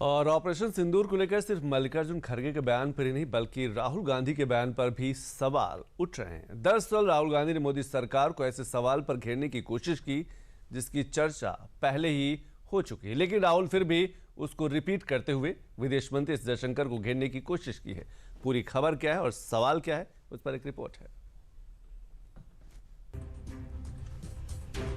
और ऑपरेशन सिंदूर को लेकर सिर्फ मल्लिकार्जुन खड़गे के बयान पर ही नहीं बल्कि राहुल गांधी के बयान पर भी सवाल उठ रहे हैं। दरअसल राहुल गांधी ने मोदी सरकार को ऐसे सवाल पर घेरने की कोशिश की जिसकी चर्चा पहले ही हो चुकी है, लेकिन राहुल फिर भी उसको रिपीट करते हुए विदेश मंत्री एस जयशंकर को घेरने की कोशिश की है। पूरी खबर क्या है और सवाल क्या है, उस पर एक रिपोर्ट है।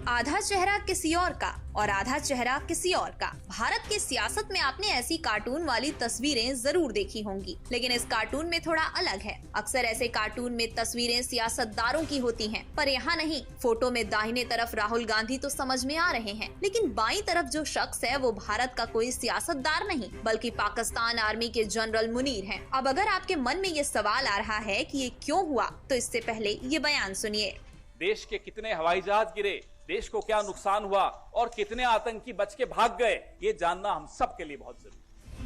आधा चेहरा किसी और का और आधा चेहरा किसी और का। भारत की सियासत में आपने ऐसी कार्टून वाली तस्वीरें जरूर देखी होंगी, लेकिन इस कार्टून में थोड़ा अलग है। अक्सर ऐसे कार्टून में तस्वीरें सियासतदारों की होती हैं, पर यहाँ नहीं। फोटो में दाहिने तरफ राहुल गांधी तो समझ में आ रहे हैं, लेकिन बाईं तरफ जो शख्स है वो भारत का कोई सियासतदार नहीं बल्कि पाकिस्तान आर्मी के जनरल मुनीर हैं। अब अगर आपके मन में ये सवाल आ रहा है कि ये क्यों हुआ, तो इससे पहले ये बयान सुनिए। देश के कितने हवाई जहाज गिरे, देश को क्या नुकसान हुआ और कितने आतंकी बच के भाग गए, ये जानना हम सब के लिए बहुत जरूरी है।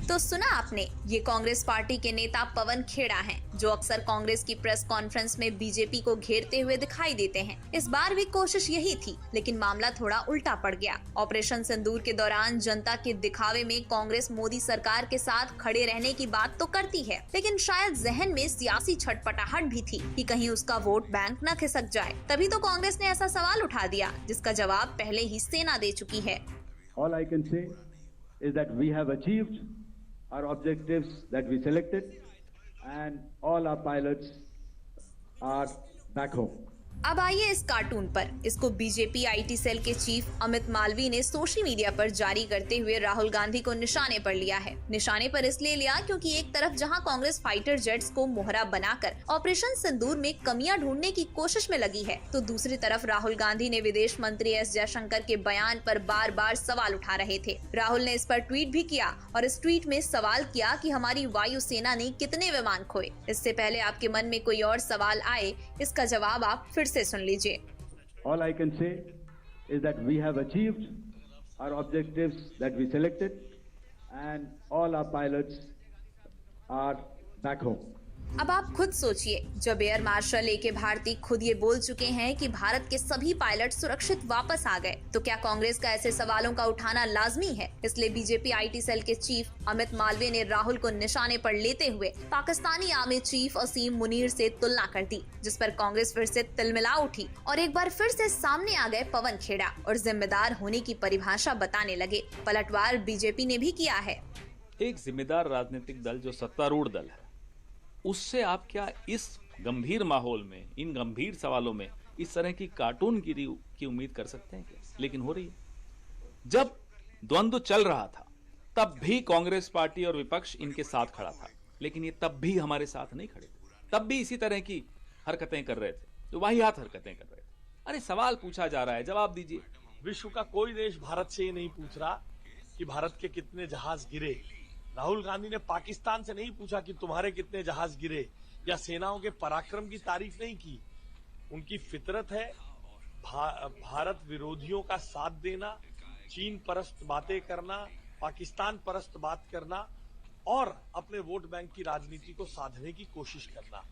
तो सुना आपने, ये कांग्रेस पार्टी के नेता पवन खेड़ा हैं, जो अक्सर कांग्रेस की प्रेस कॉन्फ्रेंस में बीजेपी को घेरते हुए दिखाई देते हैं। इस बार भी कोशिश यही थी, लेकिन मामला थोड़ा उल्टा पड़ गया। ऑपरेशन सिंदूर के दौरान जनता के दिखावे में कांग्रेस मोदी सरकार के साथ खड़े रहने की बात तो करती है, लेकिन शायद जहन में सियासी छटपटाहट भी थी कि कहीं उसका वोट बैंक न खिसक जाए। तभी तो कांग्रेस ने ऐसा सवाल उठा दिया जिसका जवाब पहले ही सेना दे चुकी है। All I can say is that we have achieved our objectives that we selected and all our pilots are back home. अब आइए इस कार्टून पर। इसको बीजेपी आईटी सेल के चीफ अमित मालवीय ने सोशल मीडिया पर जारी करते हुए राहुल गांधी को निशाने पर लिया है। निशाने पर इसलिए लिया क्योंकि एक तरफ जहां कांग्रेस फाइटर जेट्स को मोहरा बनाकर ऑपरेशन सिंदूर में कमियां ढूंढने की कोशिश में लगी है, तो दूसरी तरफ राहुल गांधी ने विदेश मंत्री एस जयशंकर के बयान पर बार बार सवाल उठा रहे थे। राहुल ने इस पर ट्वीट भी किया और इस ट्वीट में सवाल किया कि हमारी वायुसेना ने कितने विमान खोए। इससे पहले आपके मन में कोई और सवाल आए, इसका जवाब आप फिर से सुन लीजिए। All I can say is that we have achieved our objectives that we selected and all our pilots are back home. अब आप खुद सोचिए, जब एयर मार्शल ए.के. भारती खुद ये बोल चुके हैं कि भारत के सभी पायलट सुरक्षित वापस आ गए, तो क्या कांग्रेस का ऐसे सवालों का उठाना लाजमी है? इसलिए बीजेपी आईटी सेल के चीफ अमित मालवीय ने राहुल को निशाने पर लेते हुए पाकिस्तानी आर्मी चीफ असीम मुनीर से तुलना कर दी, जिस पर कांग्रेस फिर से तिलमिला उठी और एक बार फिर से सामने आ गए पवन खेड़ा और जिम्मेदार होने की परिभाषा बताने लगे। पलटवार बीजेपी ने भी किया है। एक जिम्मेदार राजनीतिक दल जो सत्तारूढ़ दल है, उससे आप क्या इस गंभीर माहौल में, इन गंभीर सवालों में इस तरह की कार्टूनगिरी की उम्मीद कर सकते हैं क्या? लेकिन हो रही है। जब द्वंद्व चल रहा था तब भी कांग्रेस पार्टी और विपक्ष इनके साथ खड़ा था, लेकिन ये तब भी हमारे साथ नहीं खड़े थे। तब भी इसी तरह की हरकतें कर रहे थे, जो वाहियात हरकतें कर रहे थे। अरे सवाल पूछा जा रहा है, जवाब दीजिए। विश्व का कोई देश भारत से ये नहीं पूछ रहा कि भारत के कितने जहाज गिरे। राहुल गांधी ने पाकिस्तान से नहीं पूछा कि तुम्हारे कितने जहाज गिरे, या सेनाओं के पराक्रम की तारीफ नहीं की। उनकी फितरत है भारत विरोधियों का साथ देना, चीन परस्त बातें करना, पाकिस्तान परस्त बात करना और अपने वोट बैंक की राजनीति को साधने की कोशिश करना।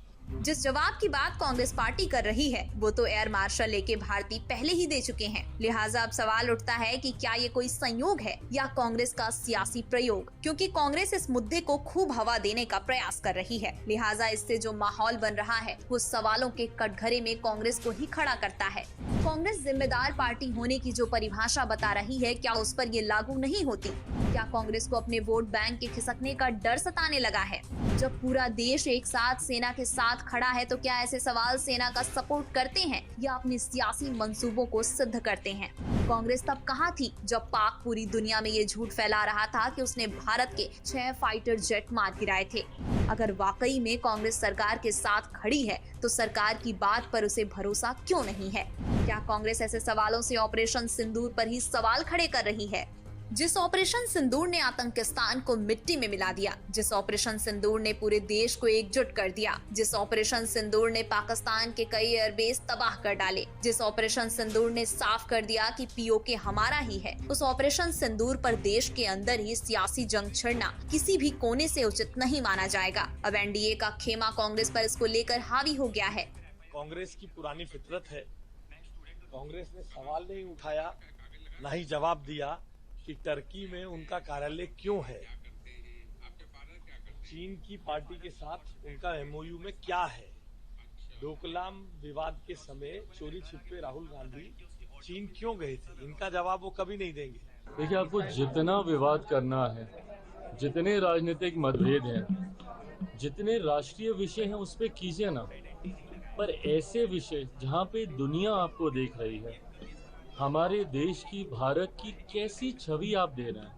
जिस जवाब की बात कांग्रेस पार्टी कर रही है वो तो एयर मार्शल ए.के. भारती पहले ही दे चुके हैं। लिहाजा अब सवाल उठता है कि क्या ये कोई संयोग है या कांग्रेस का सियासी प्रयोग, क्योंकि कांग्रेस इस मुद्दे को खूब हवा देने का प्रयास कर रही है। लिहाजा इससे जो माहौल बन रहा है वो सवालों के कटघरे में कांग्रेस को ही खड़ा करता है। कांग्रेस जिम्मेदार पार्टी होने की जो परिभाषा बता रही है, क्या उस पर ये लागू नहीं होती? क्या कांग्रेस को अपने वोट बैंक के खिसकने का डर सताने लगा है? जब पूरा देश एक साथ सेना के साथ खड़ा है, तो क्या ऐसे सवाल सेना का सपोर्ट करते हैं या अपने सियासी मंसूबों को सिद्ध करते हैं? कांग्रेस तब कहां थी जब पाक पूरी दुनिया में ये झूठ फैला रहा था कि उसने भारत के 6 फाइटर जेट मार गिराए थे? अगर वाकई में कांग्रेस सरकार के साथ खड़ी है, तो सरकार की बात पर उसे भरोसा क्यों नहीं है? क्या कांग्रेस ऐसे सवालों से ऑपरेशन सिंदूर पर ही सवाल खड़े कर रही है? जिस ऑपरेशन सिंदूर ने आतंकिस्तान को मिट्टी में मिला दिया, जिस ऑपरेशन सिंदूर ने पूरे देश को एकजुट कर दिया, जिस ऑपरेशन सिंदूर ने पाकिस्तान के कई एयरबेस तबाह कर डाले, जिस ऑपरेशन सिंदूर ने साफ कर दिया कि पीओके हमारा ही है, उस ऑपरेशन सिंदूर पर देश के अंदर ही सियासी जंग छिड़ना किसी भी कोने से उचित नहीं माना जाएगा। अब एनडीए का खेमा कांग्रेस पर इसको लेकर हावी हो गया है। कांग्रेस की पुरानी फितरत है, कांग्रेस ने सवाल नहीं उठाया, न ही जवाब दिया कि टर्की में उनका कार्यालय क्यों है। चीन की पार्टी के साथ उनका एमओयू में क्या है। डोकलाम विवाद के समय चोरी छिपे राहुल गांधी चीन क्यों गए थे, इनका जवाब वो कभी नहीं देंगे। देखिए, आपको जितना विवाद करना है, जितने राजनीतिक मतभेद हैं, जितने राष्ट्रीय विषय हैं, उस पे कीजिए ना, पर ऐसे विषय जहाँ पे दुनिया आपको देख रही है, हमारे देश की, भारत की कैसी छवि आप दे रहे हैं।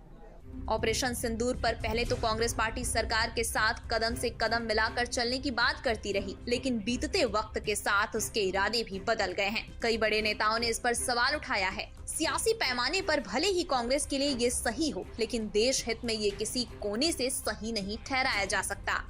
ऑपरेशन सिंदूर पर पहले तो कांग्रेस पार्टी सरकार के साथ कदम से कदम मिलाकर चलने की बात करती रही, लेकिन बीतते वक्त के साथ उसके इरादे भी बदल गए हैं। कई बड़े नेताओं ने इस पर सवाल उठाया है। सियासी पैमाने पर भले ही कांग्रेस के लिए ये सही हो, लेकिन देश हित में ये किसी कोने से सही नहीं ठहराया जा सकता।